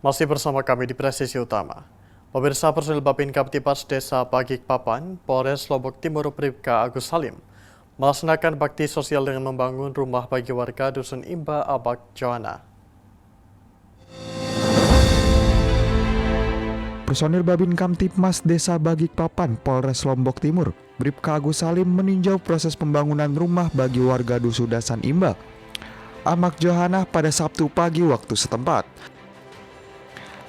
Masih bersama kami di Presisi Utama. Pemirsa Personil Babin Kaptipas Desa Balikpapan, Polres Lombok Timur Bribka Agus Salim, melaksanakan bakti sosial dengan membangun rumah bagi warga Dusun Imba Abak Joana. Personil Babin Kamtipmas Desa Balikpapan, Polres Lombok Timur, Bribka Agus Salim meninjau proses pembangunan rumah bagi warga Dusun Dasan Imba Amak Joana pada Sabtu pagi waktu setempat.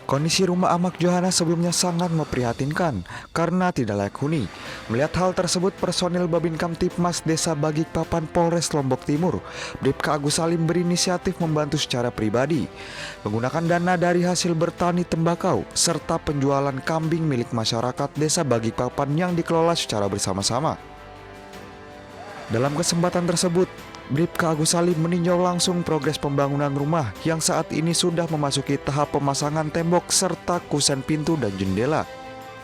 Kondisi rumah Amak Joana sebelumnya sangat memprihatinkan karena tidak layak huni. Melihat hal tersebut, personil Babin Kamtipmas Desa Balikpapan Polres Lombok Timur, Bribka Agus Salim berinisiatif membantu secara pribadi, menggunakan dana dari hasil bertani tembakau serta penjualan kambing milik masyarakat Desa Balikpapan yang dikelola secara bersama-sama. Dalam kesempatan tersebut, Bribka Agus Salim meninjau langsung progres pembangunan rumah yang saat ini sudah memasuki tahap pemasangan tembok serta kusen pintu dan jendela.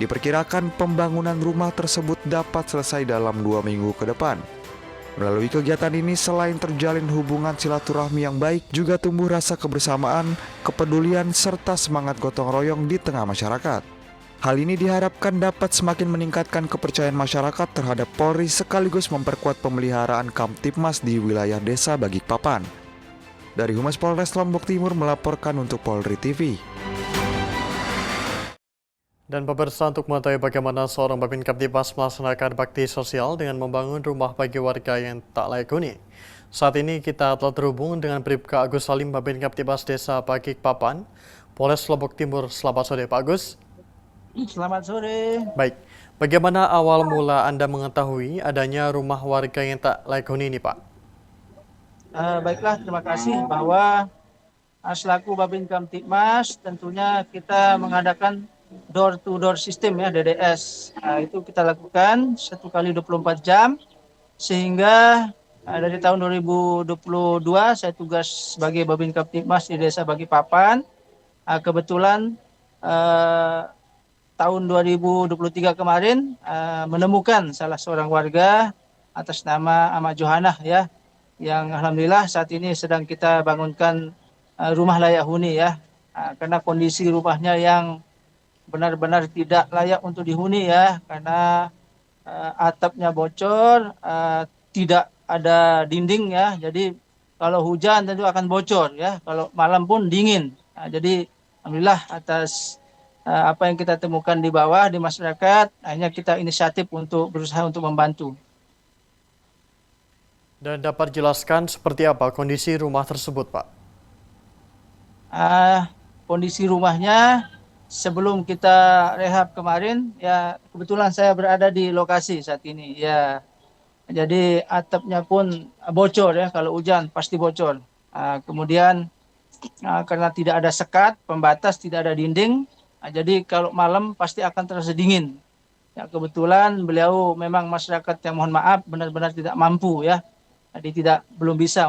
Diperkirakan pembangunan rumah tersebut dapat selesai dalam 2 minggu ke depan. Melalui kegiatan ini, selain terjalin hubungan silaturahmi yang baik, juga tumbuh rasa kebersamaan, kepedulian, serta semangat gotong royong di tengah masyarakat. Hal ini diharapkan dapat semakin meningkatkan kepercayaan masyarakat terhadap Polri sekaligus memperkuat pemeliharaan Kamtipmas di wilayah Desa Balikpapan. Dari Humas Polres Lombok Timur melaporkan untuk Polri TV. Dan pemirsa, untuk mengetahui bagaimana seorang Babin Kamtipmas melaksanakan bakti sosial dengan membangun rumah bagi warga yang tak layak huni. Saat ini kita telah terhubung dengan Bribka Agus Salim, Babin Kamtipmas Desa Balikpapan, Polres Lombok Timur. Selamat sore Pak Agus. Selamat sore. Baik, bagaimana awal mula Anda mengetahui adanya rumah warga yang tak layak huni ini, Pak? Baiklah, terima kasih bahwa selaku Babin Kamtipmas tentunya kita mengadakan door to door system ya, DDS. Itu kita lakukan 1 kali 24 jam sehingga dari tahun 2022 saya tugas sebagai Babin Kamtipmas di Desa Balikpapan. Kebetulan tahun 2023 kemarin menemukan salah seorang warga atas nama Amak Joana ya, yang alhamdulillah saat ini sedang kita bangunkan rumah layak huni ya, karena kondisi rumahnya yang benar-benar tidak layak untuk dihuni ya, karena atapnya bocor, tidak ada dinding ya, jadi kalau hujan tentu akan bocor ya, kalau malam pun dingin. Jadi alhamdulillah atas apa yang kita temukan di bawah di masyarakat, hanya kita inisiatif untuk berusaha untuk membantu. Dan dapat dijelaskan seperti apa kondisi rumah tersebut, Pak? Kondisi rumahnya sebelum kita rehab kemarin, ya kebetulan saya berada di lokasi saat ini. Ya, jadi atapnya pun bocor ya, kalau hujan pasti bocor. Kemudian karena tidak ada sekat, pembatas, tidak ada dinding. Jadi kalau malam pasti akan terasa dingin. Ya, kebetulan beliau memang masyarakat yang mohon maaf benar-benar tidak mampu ya. Jadi belum bisa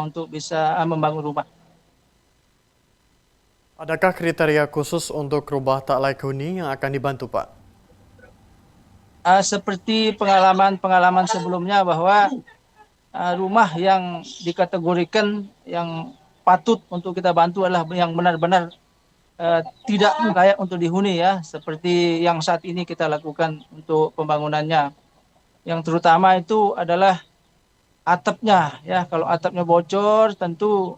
membangun rumah. Adakah kriteria khusus untuk rumah tak layak huni yang akan dibantu, Pak? Seperti pengalaman sebelumnya bahwa rumah yang dikategorikan yang patut untuk kita bantu adalah yang benar-benar tidak layak untuk dihuni ya, seperti yang saat ini kita lakukan untuk pembangunannya. Yang terutama itu adalah atapnya ya, kalau atapnya bocor tentu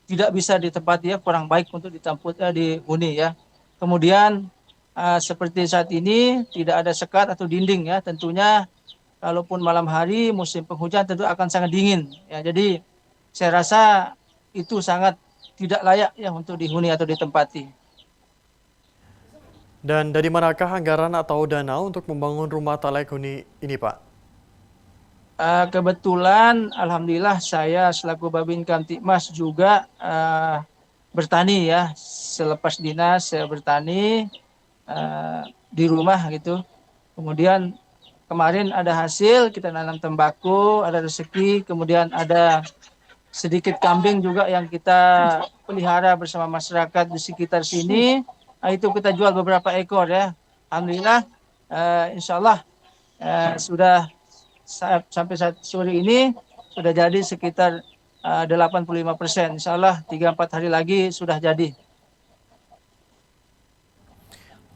tidak bisa ditempati ya, kurang baik untuk dihuni ya. Kemudian seperti saat ini tidak ada sekat atau dinding ya, tentunya kalaupun malam hari musim penghujan tentu akan sangat dingin ya. Jadi saya rasa itu sangat tidak layak ya untuk dihuni atau ditempati. Dan dari manakah anggaran atau dana untuk membangun rumah tak layak huni ini, Pak? Kebetulan alhamdulillah saya selaku Babin Kamtipmas juga bertani ya. Selepas dinas saya bertani di rumah gitu. Kemudian kemarin ada hasil, kita nanam tembakau, ada rezeki, kemudian ada sedikit kambing juga yang kita pelihara bersama masyarakat di sekitar sini. Itu kita jual beberapa ekor ya. Alhamdulillah, insya Allah sudah sampai saat sore ini sudah jadi sekitar 85%. Insya Allah 3-4 hari lagi sudah jadi.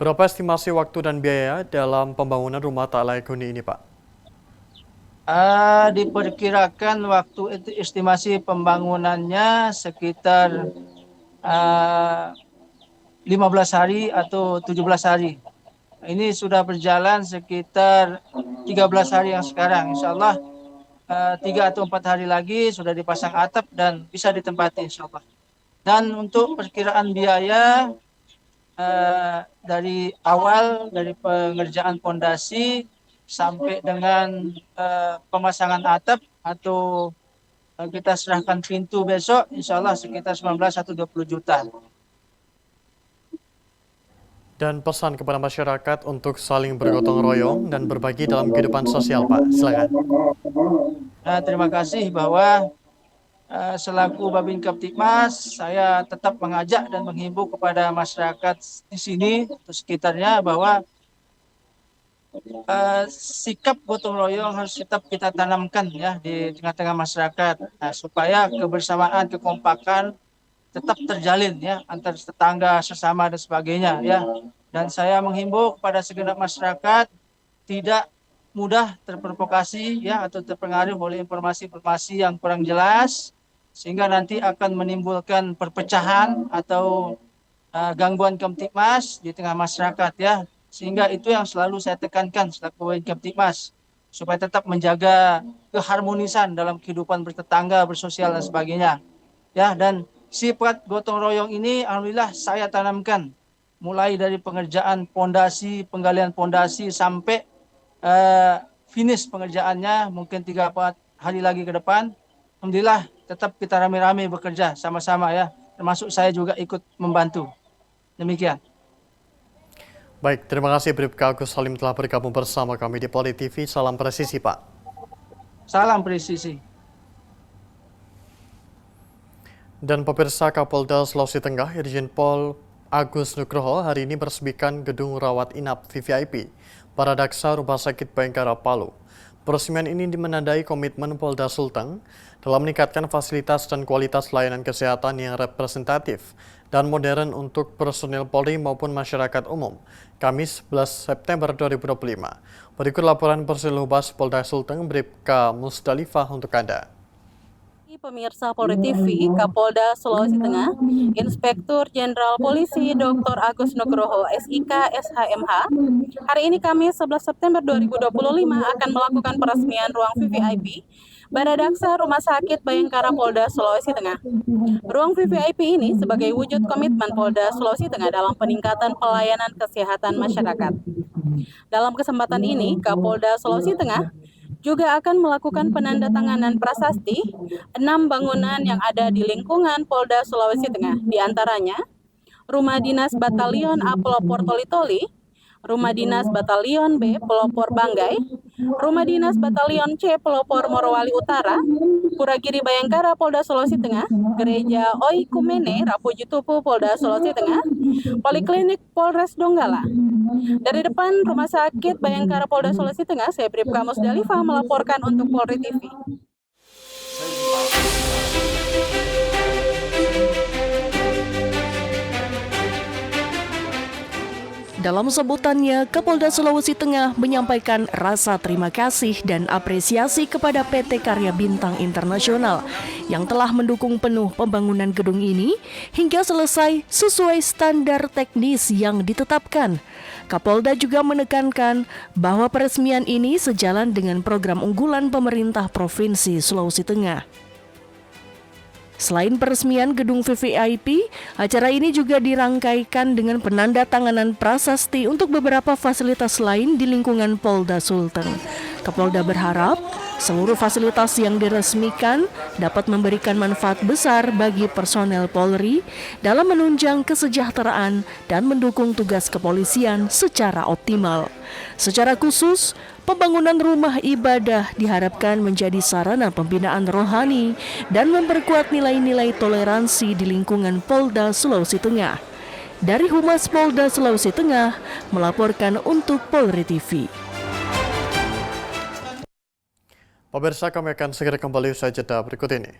Berapa estimasi waktu dan biaya dalam pembangunan rumah tak layak huni ini, Pak? Diperkirakan waktu estimasi pembangunannya sekitar 15 hari atau 17 hari. Ini sudah berjalan sekitar 13 hari yang sekarang. Insya Allah 3 atau 4 hari lagi sudah dipasang atap dan bisa ditempati insya Allah. Dan untuk perkiraan biaya dari awal, dari pengerjaan pondasi sampai dengan pemasangan atap atau kita serahkan pintu besok, insya Allah sekitar 19 atau 20 juta. Dan pesan kepada masyarakat untuk saling bergotong royong dan berbagi dalam kehidupan sosial, Pak. Silakan. Terima kasih bahwa selaku Babin Kamtibmas, saya tetap mengajak dan menghimbau kepada masyarakat di sini atau sekitarnya bahwa sikap gotong royong harus tetap kita tanamkan ya di tengah-tengah masyarakat, supaya kebersamaan, kekompakan tetap terjalin ya antar tetangga, sesama dan sebagainya ya. Dan saya menghimbau kepada segenap masyarakat tidak mudah terprovokasi ya atau terpengaruh oleh informasi-informasi yang kurang jelas sehingga nanti akan menimbulkan perpecahan atau gangguan Kamtibmas di tengah masyarakat ya. Sehingga itu yang selalu saya tekankan selaku Kamtibmas supaya tetap menjaga keharmonisan dalam kehidupan bertetangga, bersosial dan sebagainya. Ya, dan sifat gotong royong ini alhamdulillah saya tanamkan mulai dari pengerjaan pondasi, penggalian pondasi sampai finish pengerjaannya mungkin 3-4 hari lagi ke depan. Alhamdulillah tetap kita rame-rame bekerja sama-sama ya, termasuk saya juga ikut membantu. Demikian. Baik, terima kasih Bribka Agus Salim telah bergabung bersama kami di Polri TV. Salam presisi, Pak. Salam presisi. Dan pemirsa, Kapolda Sulawesi Tengah Irjen Pol Agus Nugroho hari ini meresmikan gedung rawat inap VVIP pada Daksa Rumah Sakit Bayangkara Palu. Peresmian ini menandai komitmen Polda Sulteng dalam meningkatkan fasilitas dan kualitas layanan kesehatan yang representatif dan modern untuk personil Polri maupun masyarakat umum. Kamis 11 September 2025. Berikut laporan Persil Hubas Polda Sulteng Bribka Musdalifah untuk Anda. Pemirsa Polri TV, Kapolda Sulawesi Tengah, Inspektur Jenderal Polisi Dr. Agus Nugroho, SIK, SHMH, hari ini Kamis 11 September 2025 akan melakukan peresmian ruang VVIP pada Daksa Rumah Sakit Bayangkara Polda Sulawesi Tengah. Ruang VVIP ini sebagai wujud komitmen Polda Sulawesi Tengah dalam peningkatan pelayanan kesehatan masyarakat. Dalam kesempatan ini, Kapolda Sulawesi Tengah juga akan melakukan penandatanganan prasasti 6 bangunan yang ada di lingkungan Polda Sulawesi Tengah, di antaranya Rumah Dinas Batalion A Pelopor Toli-Toli, Rumah Dinas Batalion B Pelopor Banggai, Rumah Dinas Batalion C Pelopor Morowali Utara, Puragiri Bayangkara Polda Sulawesi Tengah, Gereja Oikumene Rapuji Tupu Polda Sulawesi Tengah, Poliklinik Polres Donggala. Dari depan Rumah Sakit Bayangkara Polda Sulawesi Tengah, saya Bribka Musdalifah melaporkan untuk Polri TV. Dalam sebutannya, Kapolda Sulawesi Tengah menyampaikan rasa terima kasih dan apresiasi kepada PT Karya Bintang Internasional yang telah mendukung penuh pembangunan gedung ini hingga selesai sesuai standar teknis yang ditetapkan. Kapolda juga menekankan bahwa peresmian ini sejalan dengan program unggulan pemerintah Provinsi Sulawesi Tengah. Selain peresmian gedung VVIP, acara ini juga dirangkaikan dengan penandatanganan prasasti untuk beberapa fasilitas lain di lingkungan Polda Sulteng. Kapolda berharap seluruh fasilitas yang diresmikan dapat memberikan manfaat besar bagi personel Polri dalam menunjang kesejahteraan dan mendukung tugas kepolisian secara optimal. Secara khusus, pembangunan rumah ibadah diharapkan menjadi sarana pembinaan rohani dan memperkuat nilai-nilai toleransi di lingkungan Polda Sulawesi Tengah. Dari Humas Polda Sulawesi Tengah, melaporkan untuk Polri TV. Pemirsa, kami akan segera kembali usai jeda berikut ini.